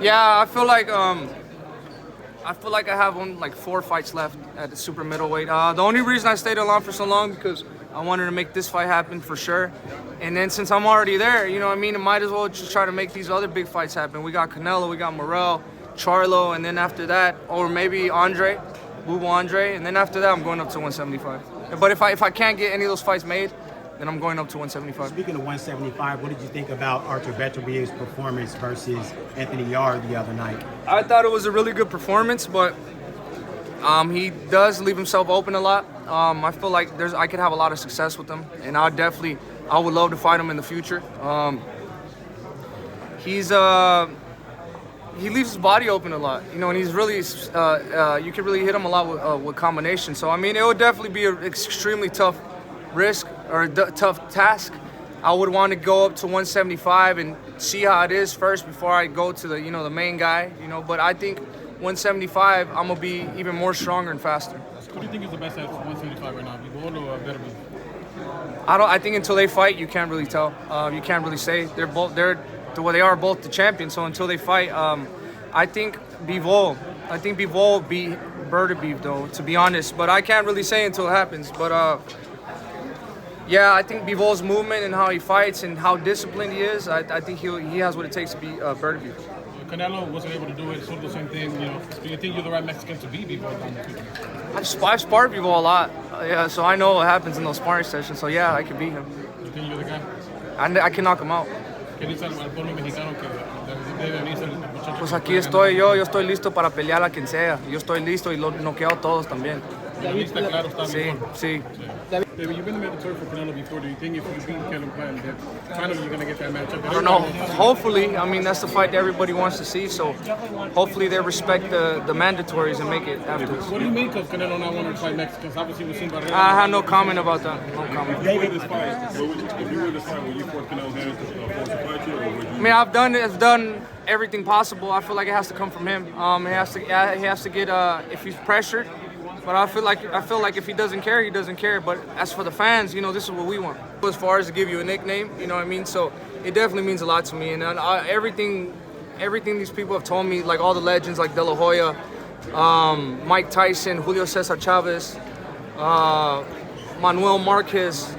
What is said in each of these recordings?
Yeah, I feel like I have like 4 fights left at the super middleweight. The only reason I stayed along for so long because I wanted to make this fight happen for sure. And then since I'm already there, you know what I mean, I might as well just try to make these other big fights happen. We got Canelo, we got Morrell, Charlo, and then after that, or maybe Andre, Bubu Andre, and then after that, I'm going up to 175. But if I can't get any of those fights made, then I'm going up to 175. Speaking of 175, what did you think about Artur Beterbiev's performance versus Anthony Yarde the other night? I thought it was a really good performance, but he does leave himself open a lot. I feel like I could have a lot of success with him, and I would love to fight him in the future. He leaves his body open a lot, you know, and he's really, you can really hit him a lot with combinations. So, I mean, it would definitely be an extremely tough risk or a tough task. I would want to go up to 175 and see how it is first before I go to the, the main guy, but I think 175, I'm going to be even more stronger and faster. Who do you think is the best at 175 right now, Bivol or Beterbiev? I think until they fight, you can't really tell. You can't really say. They are both the champions. So until they fight, I think Bivol beat Beterbiev though, to be honest. But I can't really say until it happens. But yeah, I think Bivol's movement and how he fights and how disciplined he is, I think he has what it takes to beat Beterbiev. Canelo wasn't able to do it, sort of the same thing. Do you think you're the right Mexican to beat Bivol? I've sparred Bivol a lot, yeah, so I know what happens in those sparring sessions. So yeah, I can beat him. You think you're the guy? I can knock him out. Pues aquí estoy yo estoy listo para pelear a quien sea. Yo estoy listo y lo noqueo a todos también. Sí, sí. David, you've been the mandatory for Canelo before. Do you think if you beat Caleb Plant, that finally you're going to get that matchup? I don't know. Hopefully. I mean, that's the fight that everybody wants to see. So hopefully they respect the mandatories and make it afterwards. What do you make of Canelo not wanting to fight Mexicans? Obviously, we've seen Barrera. I have no comment about that. No comment. If you win this fight, will you force Canelo's hands to fight you, or would you? I mean, I've done everything possible. I feel like it has to come from him. He has to get if he's pressured. But I feel like if he doesn't care, he doesn't care. But as for the fans, this is what we want. As far as to give you a nickname, you know what I mean? So it definitely means a lot to me. And everything these people have told me, like all the legends like De La Hoya, Mike Tyson, Julio Cesar Chavez, Manuel Marquez,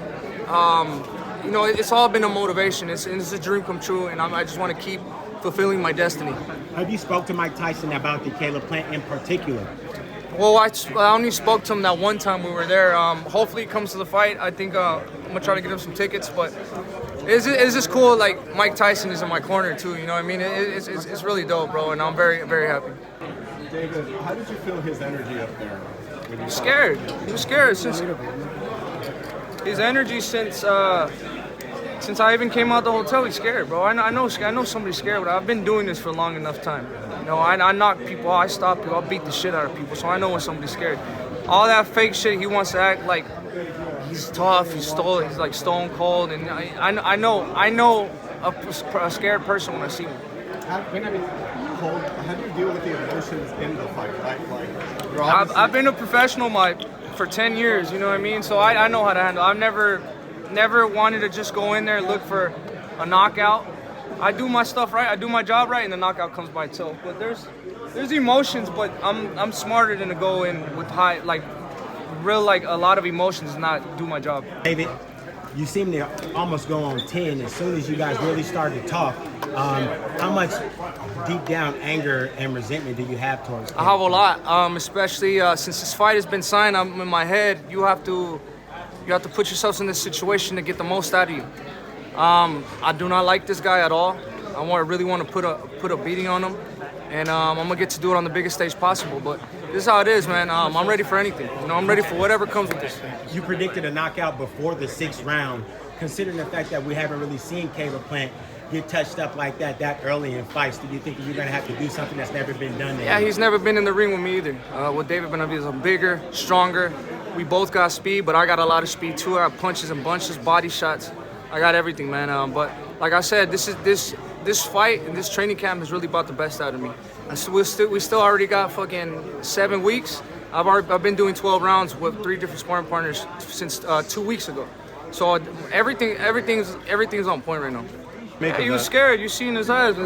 it's all been a motivation. It's a dream come true, and I just want to keep fulfilling my destiny. Have you spoke to Mike Tyson about the Caleb Plant in particular? Well, I only spoke to him that one time we were there. Hopefully he comes to the fight. I think I'm going to try to get him some tickets. But it's just cool, like Mike Tyson is in my corner too, you know what I mean? It's really dope, bro, and I'm very, very happy. David, how did you feel his energy up there? He was scared. He was scared since his energy since I even came out the hotel. He's scared, bro. I know somebody's scared, but I've been doing this for a long enough time. I knock people out, I stop people, I beat the shit out of people, so I know when somebody's scared. All that fake shit, he wants to act like he's tough, he's like stone cold, and I know a scared person when I see him. How do you deal with the emotions in the fight, right? I've been a professional for 10 years, you know what I mean? So I know how to handle it. I've never wanted to just go in there and look for a knockout. I do my stuff right, I do my job right, and the knockout comes by itself. But there's emotions, but I'm smarter than to go in with a lot of emotions and not do my job. David, you seem to almost go on 10 as soon as you guys really started to talk. How much deep down anger and resentment do you have towards him? I have a lot, especially since this fight has been signed. I'm in my head. You have to put yourselves in this situation to get the most out of you. I do not like this guy at all. I really want to put a beating on him, and I'm gonna get to do it on the biggest stage possible. But this is how it is, man. I'm ready for anything. I'm ready for whatever comes with this. You predicted a knockout before the 6th round. Considering the fact that we haven't really seen Caleb Plant get touched up like that early in fights, do you think that you're gonna have to do something that's never been done there? Yeah, he's never been in the ring with me either. With David Benavidez, I'm bigger, stronger. We both got speed, but I got a lot of speed too. I have punches and bunches, body shots. I got everything, man. But like I said, this fight and this training camp has really brought the best out of me. We still already got fucking 7 weeks. I've been doing 12 rounds with 3 different sparring partners since 2 weeks ago. So everything's on point right now. make of He was that? scared. You see in his eyes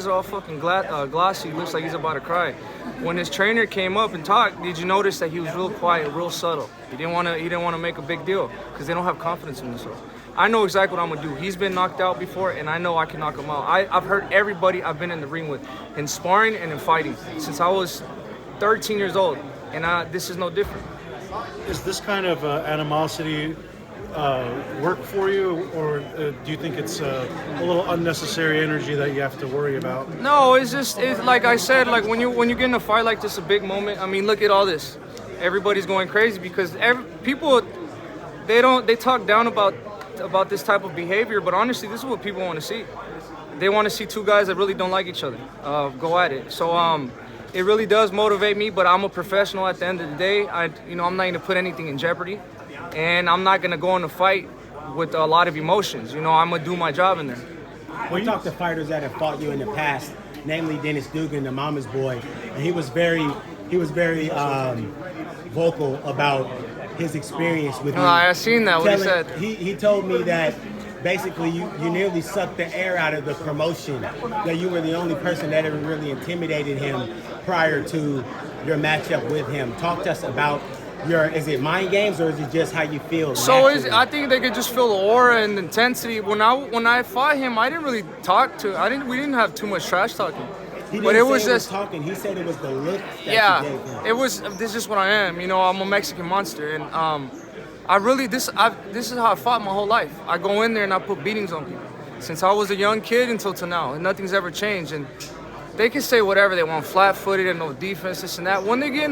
are all fucking glossy. He looks like he's about to cry. When his trainer came up and talked, did you notice that he was real quiet, real subtle? He didn't want to make a big deal because they don't have confidence in themselves. I know exactly what I'm gonna do. He's been knocked out before, and I know I can knock him out. I've hurt everybody I've been in the ring with, in sparring and in fighting, since I was 13 years old, and this is no different. Is this kind of animosity work for you, or do you think it's a little unnecessary energy that you have to worry about? No, it's like I said, like when you get in a fight like this, a big moment. I mean, look at all this. Everybody's going crazy because people they talk down about this type of behavior, but honestly, this is what people want to see. They want to see two guys that really don't like each other go at it. So it really does motivate me, but I'm a professional at the end of the day. I'm not going to put anything in jeopardy, and I'm not going to go in a fight with a lot of emotions. I'm going to do my job in there. We talked to fighters that have fought you in the past, namely Dennis Dugan, the mama's boy, and he was very vocal about his experience with you. I seen that, what he said. He told me that basically you nearly sucked the air out of the promotion, that you were the only person that ever really intimidated him prior to your matchup with him. Talk to us about is it mind games or is it just how you feel? So I think they could just feel the aura and the intensity. When I fought him, I didn't really we didn't have too much trash talking. But it was just talking. He said it was the look that you gave him. It was. This is what I am. I'm a Mexican monster, and this is how I fought my whole life. I go in there and I put beatings on people since I was a young kid until now, and nothing's ever changed. And they can say whatever they want, flat-footed and no defense, this and that. When they get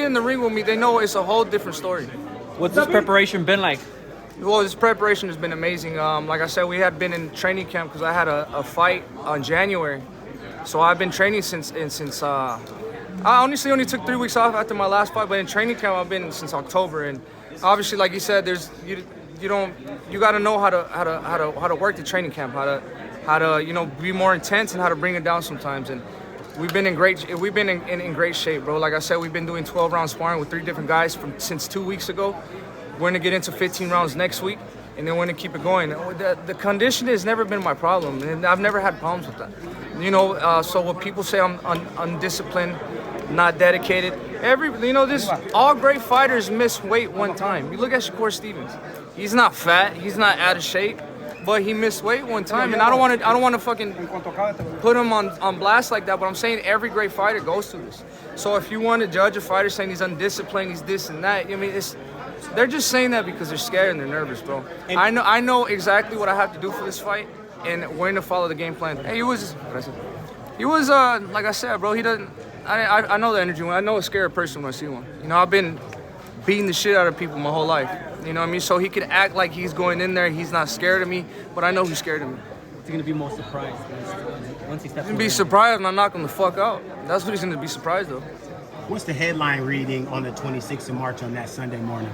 in the ring with me, they know it's a whole different story. What's this preparation been like? Well, this preparation has been amazing. Like I said, we had been in training camp because I had a fight in January. So I've been training since I honestly only took 3 weeks off after my last fight, but in training camp I've been since October. And obviously, like you said, you got to know how to work the training camp, how to be more intense and how to bring it down sometimes. And we've been in great shape, bro. Like I said, we've been doing 12-round sparring with 3 different guys since 2 weeks ago. We're gonna get into 15 rounds next week, and then we're gonna keep it going. The condition has never been my problem, and I've never had problems with that. So when people say I'm undisciplined, not dedicated, all great fighters miss weight one time. You look at Shakur Stevens. He's not fat, he's not out of shape, but he missed weight one time, and I don't want to fucking put him on blast like that. But I'm saying every great fighter goes through this. So if you want to judge a fighter saying he's undisciplined, he's this and that, they're just saying that because they're scared and they're nervous, bro. I know exactly what I have to do for this fight, and we're gonna follow the game plan. Hey, he was like I said, bro. He doesn't. I know the energy. I know a scared person when I see one. I've been beating the shit out of people my whole life. You know what I mean? So he could act like he's going in there. He's not scared of me, but I know he's scared of me. He's gonna be most surprised once he steps. He's gonna be surprised when I knock him the fuck out. That's what he's gonna be surprised of. What's the headline reading on the 26th of March on that Sunday morning?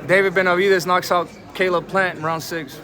David Benavidez knocks out Caleb Plant in round 6.